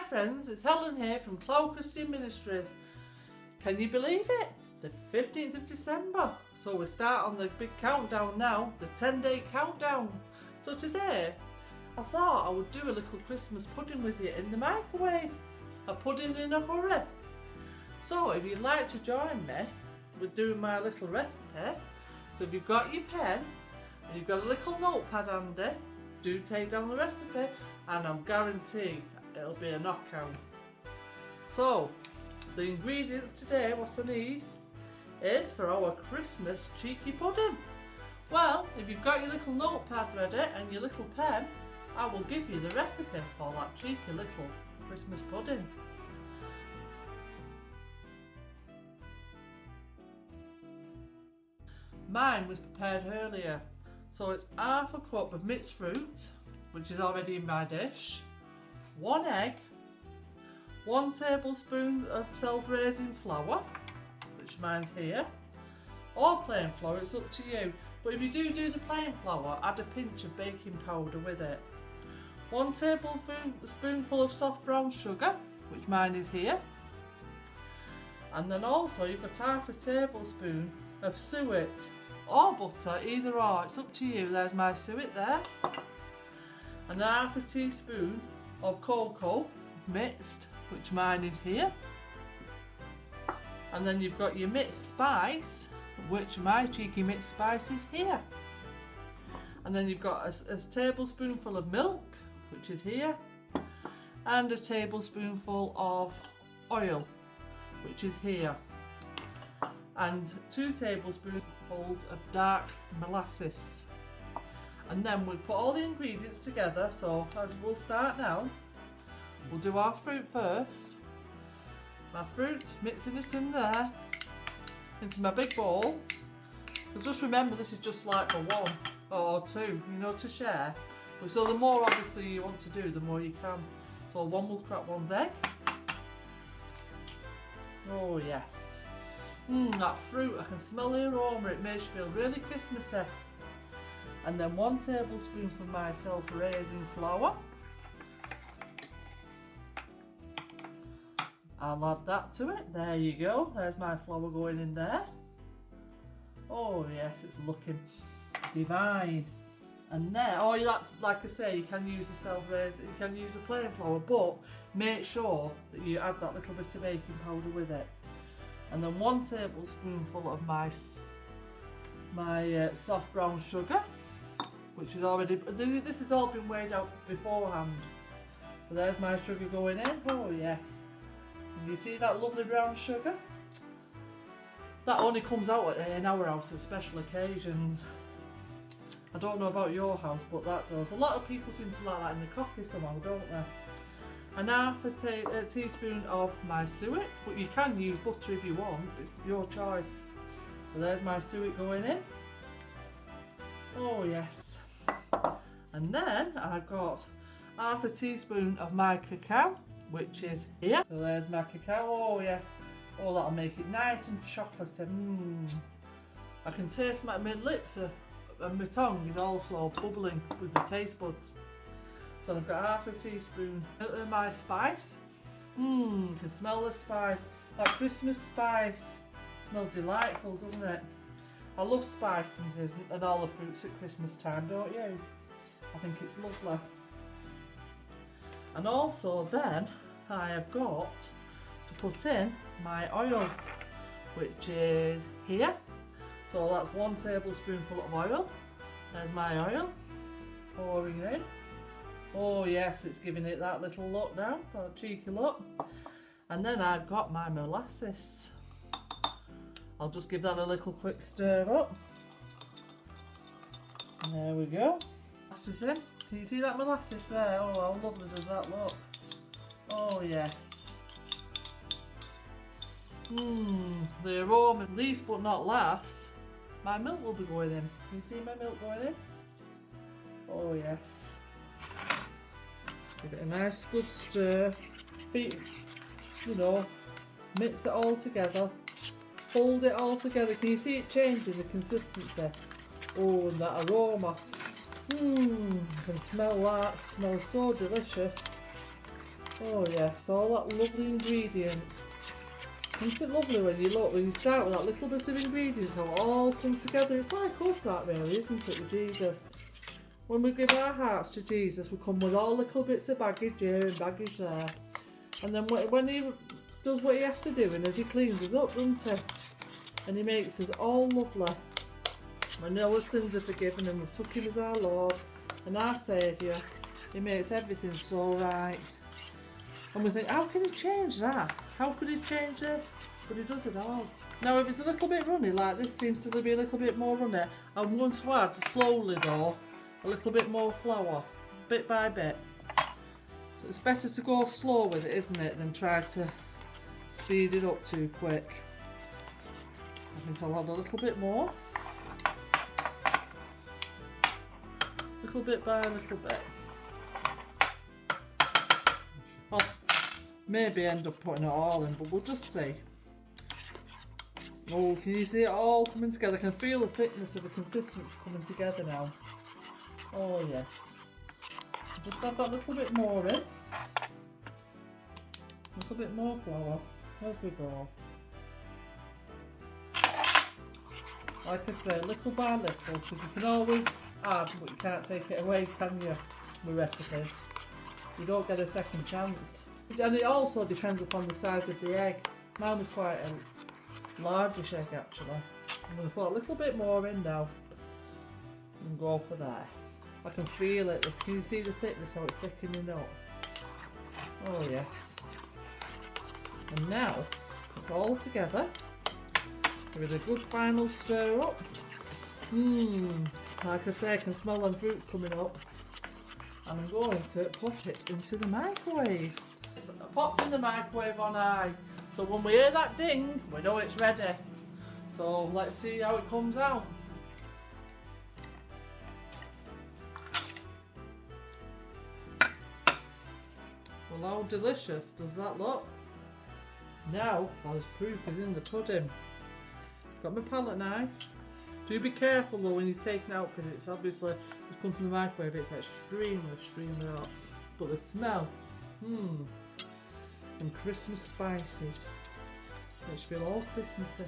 friends, it's Helen here from Custard Ministries. Can you believe it? The 15th of December. So we start on the big countdown now, the 10-day countdown. So today, I thought I would do a little Christmas pudding with you in the microwave. A pudding in a hurry. So if you'd like to join me with doing my little recipe, so if you've got your pen and you've got a little notepad handy, do take down the recipe and I'm guaranteeing it'll be a knockout. So the ingredients today, what I need is for our Christmas cheeky pudding. Well, if you've got your little notepad ready and your little pen, I will give you the recipe for that cheeky little Christmas pudding. Mine was prepared earlier, so it's half a cup of mixed fruit, which is already in my dish, 1 egg, 1 tablespoon of self-raising flour, which mine's here, or plain flour, it's up to you. But if you do the plain flour, add a pinch of baking powder with it. 1 tablespoonful of soft brown sugar, which mine is here. And then also you've got half a tablespoon of suet or butter, either or, it's up to you. There's my suet there. And half a teaspoon of cocoa mixed, which mine is here. And then you've got your mixed spice, which my cheeky mixed spice is here. And then you've got a tablespoonful of milk, which is here, and a tablespoonful of oil, which is here, and 2 tablespoonfuls of dark molasses. And then we'll put all the ingredients together. So as we'll start now, we'll do our fruit first. My fruit, mixing it in there into my big bowl. So just remember, this is just like for 1 or 2, you know, to share. But so the more obviously you want to do, the more you can. So one will crack 1's egg. Oh yes. That fruit, I can smell the aroma, it makes you feel really Christmassy. And then 1 tablespoon for my self-raising flour. I'll add that to it. There you go. There's my flour going in there. Oh yes, it's looking divine. And there, oh, that's like I say, you can use the self-raised, you can use the plain flour, but make sure that you add that little bit of baking powder with it. And then 1 tablespoonful of my soft brown sugar, which is already, this has all been weighed out beforehand. So there's my sugar going in. Oh yes. And you see that lovely brown sugar? That only comes out in our house at special occasions. I don't know about your house, but that does. A lot of people seem to like that in the coffee somehow, don't they? And half a teaspoon of my suet, but you can use butter if you want, it's your choice. So there's my suet going in. Oh yes. And then I've got half a teaspoon of my cacao, which is here. So there's my cacao. Oh yes. Oh, that'll make it nice and chocolatey. I can taste my lips and my tongue is also bubbling with the taste buds. So I've got half a teaspoon of my spice. You can smell the spice, that Christmas spice. It smells delightful, doesn't it? I love spice and all the fruits at Christmas time, don't you? I think it's lovely. And also then I have got to put in my oil, which is here. So that's 1 tablespoonful of oil. There's my oil pouring in. Oh yes, it's giving it that little look now, that cheeky look. And then I've got my molasses. I'll just give that a little quick stir up. There we go. Molasses in. Can you see that molasses there? Oh, how lovely does that look? Oh yes. The aroma, least but not last, my milk will be going in. Can you see my milk going in? Oh yes. Give it a nice good stir. You know, mix it all together. Hold it all together. Can you see it changing the consistency? Oh, and that aroma. I can smell that. It smells so delicious. Oh yes, all that lovely ingredients. Isn't it lovely when you start with that little bit of ingredients, how it all comes together? It's like us that really, isn't it, with Jesus? When we give our hearts to Jesus, we come with all little bits of baggage here and baggage there. And then when he does what he has to do, and as he cleans us up, doesn't he? And he makes us all lovely. We know our sins are forgiven and we've took him as our Lord and our Saviour. He makes everything so right. And we think, how can he change that? How could he change this? But he does it all. Now if it's a little bit runny, like this seems to be a little bit more runny, I'm going to add, slowly though, a little bit more flour, bit by bit. So it's better to go slow with it, isn't it, than try to speed it up too quick. I think I'll add a little bit more. Little bit by little bit. I'll maybe end up putting it all in, but we'll just see. Oh, can you see it all coming together? I can feel the thickness of the consistency coming together now. Oh yes. Just add that little bit more in. A little bit more flour as we go. Like I say, little by little, because you can always add, but you can't take it away, can you, with recipes? You don't get a second chance. And it also depends upon the size of the egg. Mine was quite a largish egg actually. I'm going to put a little bit more in now and go for that. I can feel it. Can you see the thickness, how it's thickening up? Oh yes. And now it's all together. Give it a good final stir up. Like I say, I can smell them fruits coming up. And I'm going to pop it into the microwave. It's popped in the microwave on high. So when we hear that ding, we know it's ready. So let's see how it comes out. Well, how delicious does that look? Now, as proof is in the pudding. Got my palette knife. Do be careful though when you're taking it out, because it's obviously, it's come from the microwave, it's extremely hot. But the smell, and Christmas spices, makes you feel all Christmassy.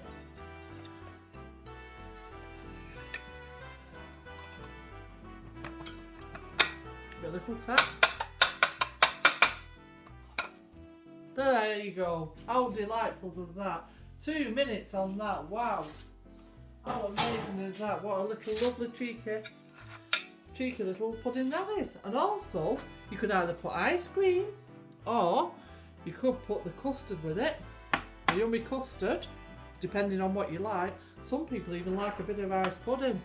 Give it a little tap. There you go. How delightful does that? 2 minutes on that. Wow. How amazing is that? What a little lovely cheeky little pudding that is. And also, you could either put ice cream or you could put the custard with it. A yummy custard, depending on what you like. Some people even like a bit of ice pudding.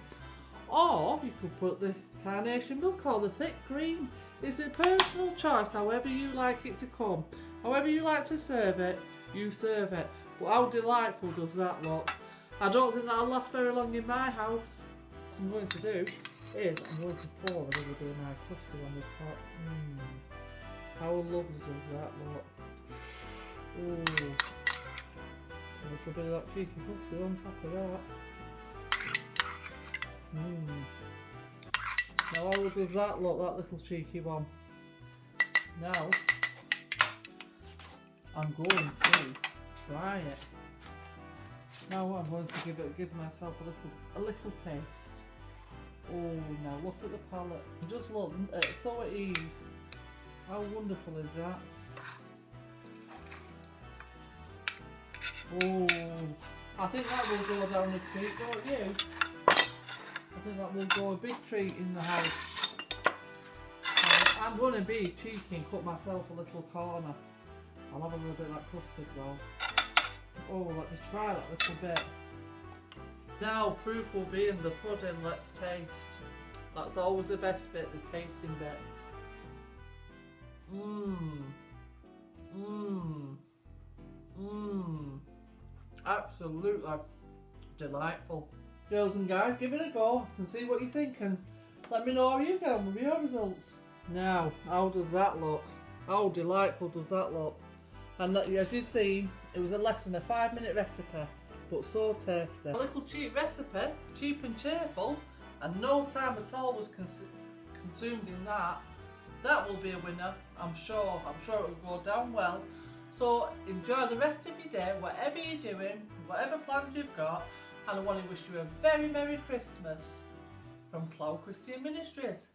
Or you could put the carnation milk or the thick cream. It's a personal choice, however you like it to come. However you like to serve it, you serve it. But how delightful does that look? I don't think that'll last very long in my house. What I'm going to do is I'm going to pour a little bit of my custard on the top. How lovely does that look? Ooh. A little bit of that cheeky custard on top of that. Now how does that look, that little cheeky one? Now I'm going to try it. Now I'm going to give myself a little taste. Oh, now look at the palette. Just look, so at ease. How wonderful is that? Oh, I think that will go down a treat, don't you? I think that will go a big treat in the house. I'm going to be cheeky and cut myself a little corner. I'll have a little bit of that custard though. Oh, let me try that little bit. Now proof will be in the pudding, let's taste. That's always the best bit, the tasting bit. Absolutely delightful. Girls and guys, give it a go and see what you think and let me know how you get on with your results. Now, how does that look? How delightful does that look? And that, as you've seen, it was a less than a 5-minute recipe, but so tasty. A little cheap recipe, cheap and cheerful, and no time at all was consumed in that. that will be a winner, I'm sure. I'm sure it will go down well. So enjoy the rest of your day, whatever you're doing, whatever plans you've got, and I want to wish you a very Merry Christmas from Cloud Christian Ministries.